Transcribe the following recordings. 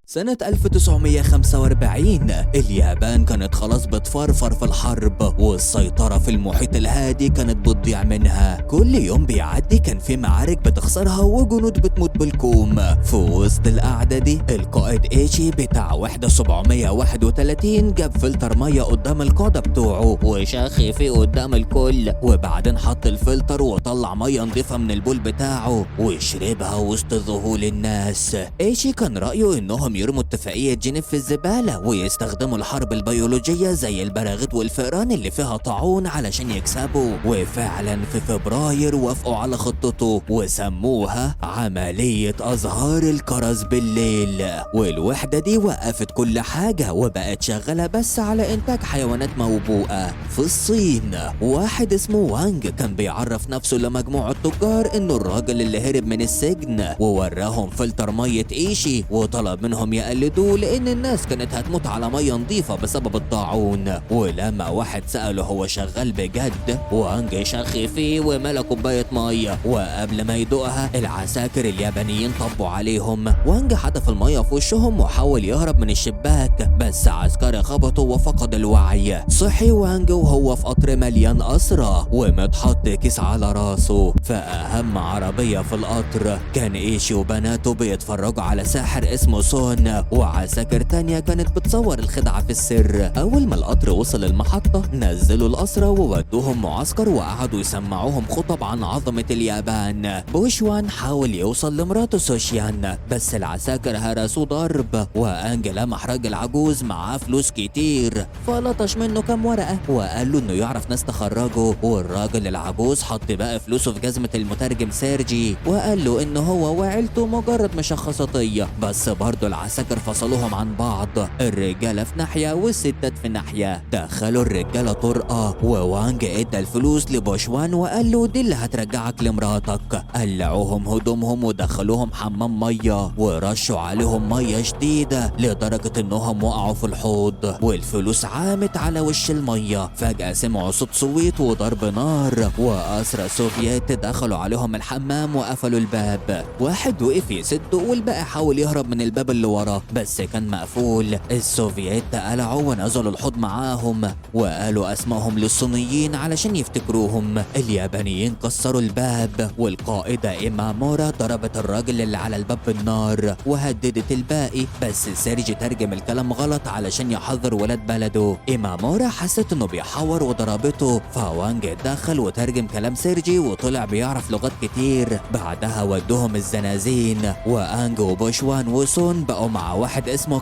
سنة 1945 اليابان كانت خلاص بتفرفر في الحرب، والسيطرة في المحيط الهادي كانت بتضيع منها. كل يوم بيعدي كان في معارك بتخسرها وجنود بتموت بالكوم. في وسط القعدة دي القائد ايشي بتاع وحدة 731 جاب فلتر مية قدام القادة بتوعه وشخ فيه قدام الكل، وبعدين حط الفلتر وطلع مية نضيفة من البول بتاعه وشربها وسط ذهول الناس. ايشي كان رأيه انهم يرموا اتفاقية جنيف في الزبالة ويستخدموا الحرب البيولوجية زي البراغيث والفئران اللي فيها طاعون علشان يكسبوا، وفعلا في فبراير وافقوا على خطته وسموها عملية أزهار الكرز بالليل. والوحدة دي وقفت كل حاجة وبقت شغالة بس على إنتاج حيوانات موبوءة. في الصين واحد اسمه وانج كان بيعرف نفسه لمجموعة تجار إنه الراجل اللي هرب من السجن، ووراهم فلتر مية ايشي وطلب منهم يقلدوه لأن الناس كانت هتموت على مية نظيفة بسبب الطاعون. ولما واحد سأله هو شغال بجد، وانج شخ فيه وملا كوباية مية، وقبل ما يدوقها العساكر اليابانيين طبوا عليهم. وانج حدف المية في وشهم وحاول يهرب من الشباك، بس عسكري خبطه وفقد الوعي. صحي وانج وهو في قطر مليان أسرى ومتحط كيس على راسه. فأهم عربية في القطر كان ايشي وبناته بيتفرجوا على ساحر اسمه سون، وعساكر تانية كانت بتصور الخدعة في السر. أول ما القطر وصل المحطة نزلوا الأسرى وودوهم معسكر وقعدوا يسمعوهم خطب عن عظمة اليابان. بوشوان حاول يوصل لمراته سوشيان، بس العساكر هرسوه ضرب. وانج لمح راجل عجوز معاه فلوس كتير فلطش منه كام ورقة وقال له انه يعرف ناس تخرجه. والراجل العجوز حط بقى فلوسه في جزمة المترجم سيرجي وقال له انه هو وعيلته مجرد مشخصاتية، بس برضه العساكر فصلوهم عن بعض، الرجالة في ناحية والستات في ناحية. دخلوا الرجالة طرقة ووانج ادى الفلوس لبوشوان وقال له دي اللي هترجعك لمراتك. قلعوهم هدومهم ودخلوهم حمام مية ورشوا عليهم مية شديدة لدرجة انهم وقعوا في الحوض والفلوس عامت على وش المية. فجأة سمعوا صوت صويت وضرب نار، وأسرى سوفييت دخلوا عليهم الحمام وقفلوا الباب. واحد وقف يسده والباقي حاول يهرب من الباب اللي وراه بس كان مقفول. السوفييت قلعوا ونزلوا الحوض معاهم وقالوا اسمائهم للصينيين علشان يفتكروهم. اليابانيين كسروا الباب والقائدة إيمامورا ضربت الراجل اللي على الباب بالنار وهددت الباقي، بس سيرجي ترجم الكلام غلط علشان يحذر ولاد بلده. إيمامورا حست انه بيحور وضربته، فوانج اتدخل وترجم كلام سيرجي وطلع بيعرف لغات كتير. بعدها ودوهم الزنازين، وانج وبوشوان وسون بقوا مع واحد اسمه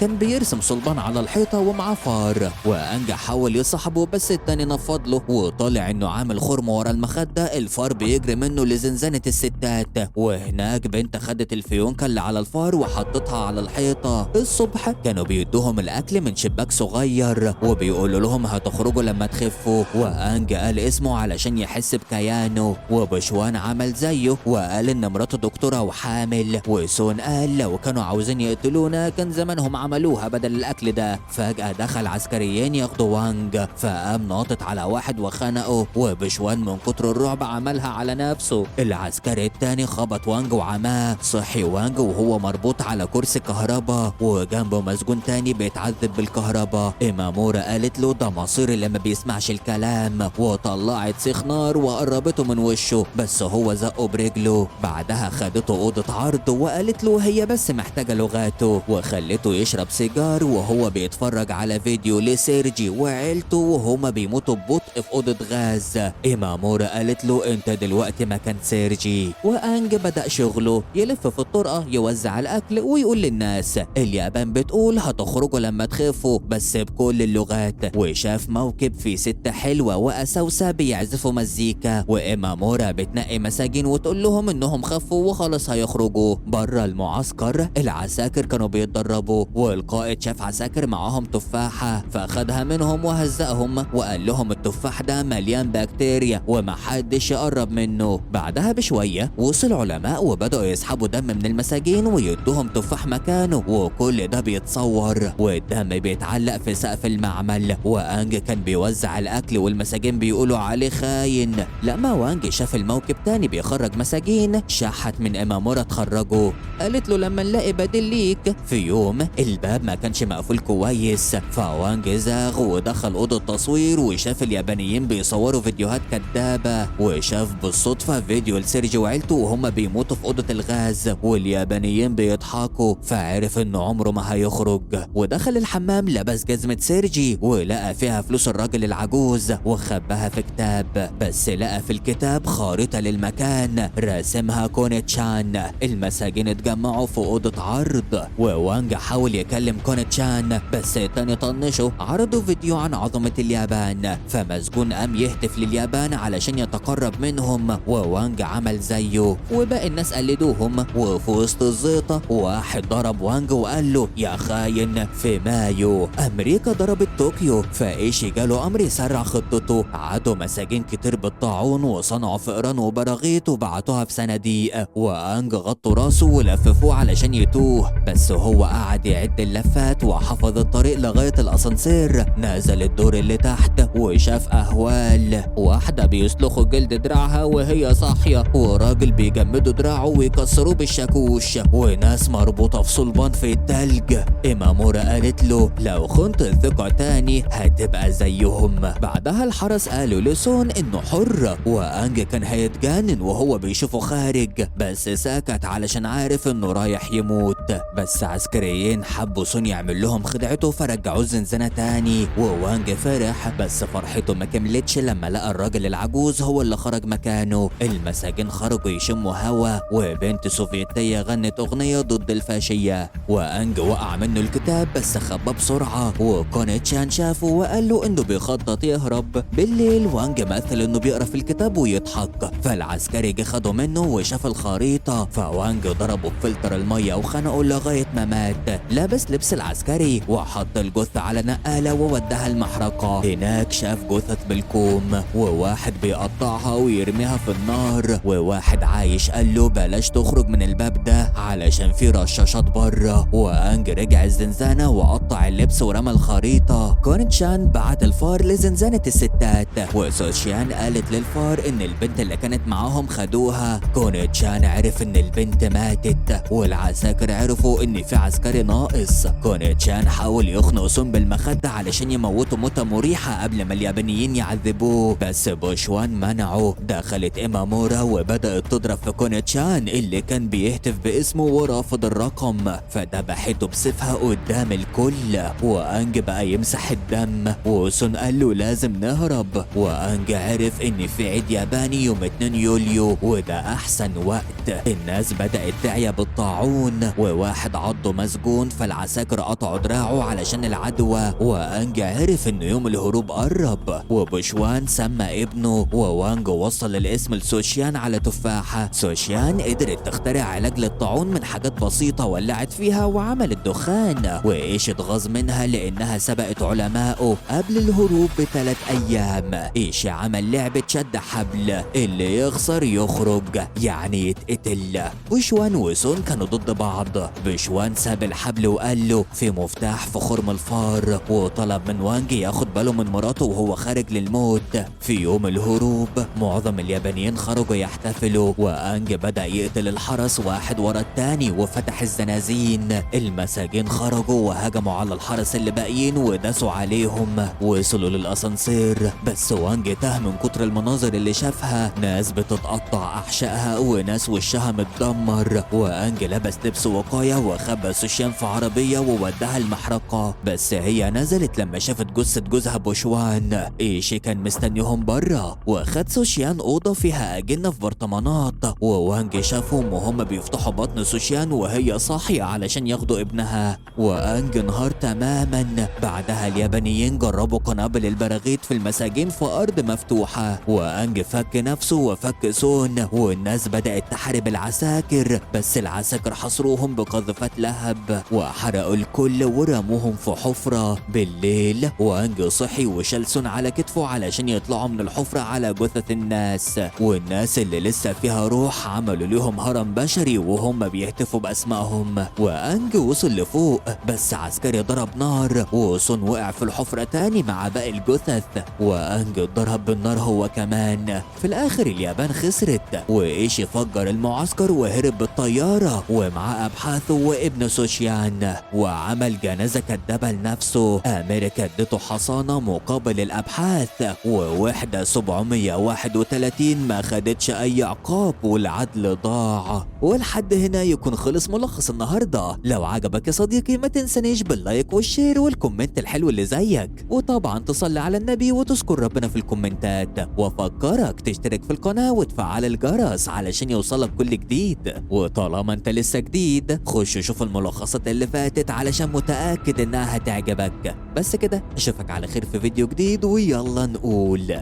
كان بيرسم صلبان على الحيطة ومعاه فار. وانج حاول يصاحبه بس التاني نفض له وطلع انه عامل خرم ورا المخدة الفار بيجري منه لزنزانة الستات، وهناك بنت خدت الفيونكة اللي على الفار وحطتها على الحيطة. الصبح كانوا بيدوهم الاكل من شباك صغير وبيقولوا لهم هتخرجوا لما تخفوا، وانج قال اسمه علشان يحس بكيانه، وبشوان عمل زيه وقال ان مراته دكتورة وحامل، وسون قال لو كانوا عاوزين يقتلونا كان زمانهم عملوها بدل الاكل ده. فجأة دخل عسكريين ياخدوا وانج فقام ناطط على واحد وخنقه، وبشوان من كتر الرعب عملها على نفسه. العسكري التاني خبط وانج وعماه. صحي وانج وهو مربوط على كرسي كهرباء وجنبه مسجون تاني بيتعذب بالكهرباء. إيمامورا قالت له ده مصير اللي ما بيسمعش الكلام، وطلعت سيخ نار وقربته من وشه بس هو زقه برجله. بعدها خدته أوضة عرض وقالت له هي بس محتاجة لغاته، وخلته يشرب سيجار وهو بيتفرج على فيديو لسيرجي وعيلته وهما بيموتوا ببطء في أوضة غاز. إيمامورا قالت له انت دلوقتي مكان سيرجي. وانج بدأ شغله يلف في الطرقة يوزع الأكل ويقول للناس اليابان بتقول هتخرجوا لما تخفوا بس بكل اللغات. وشاف موكب فيه ست حلوة وأسوسة بيعزفوا مزيكا، وإيمامورا بتنقي مساجين وتقول لهم انهم خفوا وخلاص هيخرجوا. بره المعسكر العساكر كانوا بيتدربوا، والقائد شاف عساكر معاهم تفاحة فاخدها منهم وهزقهم وقال لهم التفاح ده مليان بكتيريا ومحدش يقرب منه. بعدها بشوية وصل علماء وبدأوا يسحبوا دم من المساجين ويدوهم تفاح مكانه، وكل ده بيتصور والدم بيتعلق في سقف المعمل. وانج كان بيوزع الاكل والمساجين بيقولوا عليه خاين. لما وانج شاف الموكب تاني بيخرج مساجين شحت من إيمامورا تخرجه. قالت له لما نلاقي بديل ليك. في يوم الباب ما كانش مقفول كويس، فوانج زاغ ودخل أوضة تصوير وشاف اليابانيين بيصوروا فيديوهات كدابة، وشاف بالصدفة فيديو لسيرجي وعيلته وهم بيموتوا في أوضة الغاز واليابانيين بيضحكوا، فعرف إنه عمره ما هيخرج. ودخل الحمام لبس جزمة سيرجي ولقى فيها فلوس الراجل العجوز وخباها في كتاب، بس لقى في الكتاب خارطة للمكان راسمها كونيتشان. المساجين اتجمعوا في أوضة عرض، ووانج حاول يكلم كونيتشان بس التاني طنشه. عرضوا فيديو عن عظمة اليابان، فمسجون قام يهتف لليابان علشان يتقرب منهم، ووانج عمل زيه وباقي الناس قلدوهم. وفي وسط الزيطة واحد ضرب وانج وقال له يا خاين. في مايو أمريكا ضربت طوكيو، فإيشي جاله أمر يسرع خطته. عادوا مساجين كتير بالطاعون وصنعوا فئران وبراغيث وبعتوها في صناديق، وانج غطوا راسه ولففوه علشان يتوه، بس هو قعد يعد اللفات وحفظ الطريق لغاية الأسانسير. نزل الدور اللي تحت وشاف أهوال، واحدة بيسلخوا جلد دراعها وهي صاحية، وراجل بيجمدوا دراعه ويكسروه بالشاكوش، وناس مربوطة في صلبان في التلج. إمامورا قالت له لو خنت الثقة تاني هتبقى زيهم. بعدها الحرس قالوا لسون إنه حر، وأنج كان هيتجنن وهو بيشوفه خارج، بس سكت علشان عارف إنه رايح يموت. بس عسكريين حبوا سون يعمل لهم خدعته فرجعوه الزنزانة تاني، ووانج فرح، بس فرحته ما كملتش لما لقى الراجل العجوز هو اللي خرج مكانه. المساجين خرجوا يشموا هوا، وبنت سوفيتية غنت أغنية ضد الفاشية، وأنج وقع منه الكتاب بس خباه بسرعة، وكونيتشان شافه وقال له إنه بيخطط يهرب. بالليل وانج مثل إنه بيقرا في الكتاب ويضحك، فالعسكري جه خده منه وشاف الخريطة، فوانج ضربه بفلتر المية وخنقه لغاية ما مات. لابس لبس العسكري وحط الجثة على نقالة ووداها المحرقة. هناك شاف جثث بالكوم، وواحد بيقطعها ويرميها في النار، وواحد عايش قال له بلاش تخرج من الباب ده علشان في رشاشات بره. وانج رجع الزنزانة وقطع اللبس ورمى الخريطة. كونيتشان بعت الفار لزنزانة الستات، وسوشيان قالت للفار ان البنت اللي كانت معاهم خدوها. كونيتشان عرف ان البنت ماتت، والعساكر عرفوا ان في عسكري ناقص. كونيتشان حاول يخنق سون بالمخدة علشان يموته موتة مريحة قبل ما اليابانيين يعذبوه، بس بوشوان منعه. دخلت إمامورا وبدأت تضرب في كونيتشان اللي كان بيهتف باسمه ورافض الرقم، فذبحته بسيفها قدام الكل. وانج بقى يمسح الدم، وسون قال له لازم نهرب. وانج عرف ان في عيد ياباني يوم 2 يوليو، وده احسن وقت. الناس بدأت تعيا بالطاعون، وواحد عضه مسجون، فالعساكر قطعوا دراعه علشان العدوى. وانج عرف ان يوم الهروب قرب، وبوشوان سمى ابنه. ووانج وصل الاسم لسوشيان على تفاحة. سوشيان قدرت تخترع علاج للطاعون من حاجات بسيطة، ولعت فيها وعملت دخان، وإيش اتغاظ منها لأنها سبقت علمائه قبل الهروب ب3 أيام. إيش عمل لعبة شد حبل، اللي يخسر يخرج يعني يتقتل. بوشوان وسون كانوا ضد بعض. بوشوان ساب الحبل وقال له في مفتاح في خرم الفار، وطلب من وانج ياخد باله من مراته وهو خارج للموت. في يوم الهروب معظم اليابانيين خرجوا يحتفلوا، وانج بدأ يقتل الحرس واحد ورا التاني وفتح الزنازين. المساجين خرجوا وهجموا على الحرس اللي باقيين وداسوا عليهم. وصلوا للأسانسير، بس وانج تاه من كتر المناظر اللي شافها، ناس بتتقطع أحشائها وناس وشها متدمر. وانج لبس لبس وقاية وخبى سوشيان في عربية ووداها المحرقة، بس هي نزلت لما شافت جثة جوزها بوشوان. إيشي كان مستنيهم بره، وخد سوشيان أوضة فيها أجنة في برطمانات، ووانج شافهم وهم بيفتحوا بطن سوشيان وهي صاحية علشان ياخدوا ابنها. وانج انهار تماما. بعدها اليابانيين جربوا قنابل البراغيث في المساجين في أرض مفتوحة، وانج فك نفسه وفك سون، والناس بدأت تحارب العساكر، بس العساكر حصروهم بقذيفات لهب وحرقوا الكل ورموهم في حفرة. بالليل وانج صحي وشال سون على كتفه علشان يطلعوا من الحفرة على جثث الناس، والناس اللي لسه فيها روح عملوا لهم هرم بشري وهم يهتفوا باسمائهم. وانج وصل لفوق بس عسكري ضرب نار، وسون وقع في الحفرة تاني مع باقي الجثث، وانج اتضرب بالنار هو كمان. في الاخر اليابان خسرت، وايشي فجر المعسكر وهرب بالطيارة ومعاه ابحاثه وابن سوشيان، وعمل جنازة كدابة لنفسه. امريكا ادته حصانة مقابل الابحاث، ووحدة 731 ما خدتش اي عقاب والعدل ضاع. ولحد هنا يكون خلص ملخص النهارده. لو عجبك يا صديقي ما تنسانيش باللايك والشير والكومنت الحلو اللي زيك، وطبعا تصلي على النبي وتذكر ربنا في الكومنتات، وافكرك تشترك في القناة وتفعل الجرس علشان يوصلك كل جديد. وطالما انت لسه جديد خش شوف الملخصات اللي فاتت علشان متأكد انها هتعجبك. بس كده اشوفك على خير في فيديو جديد، ويلا نقول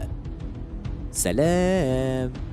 سلام.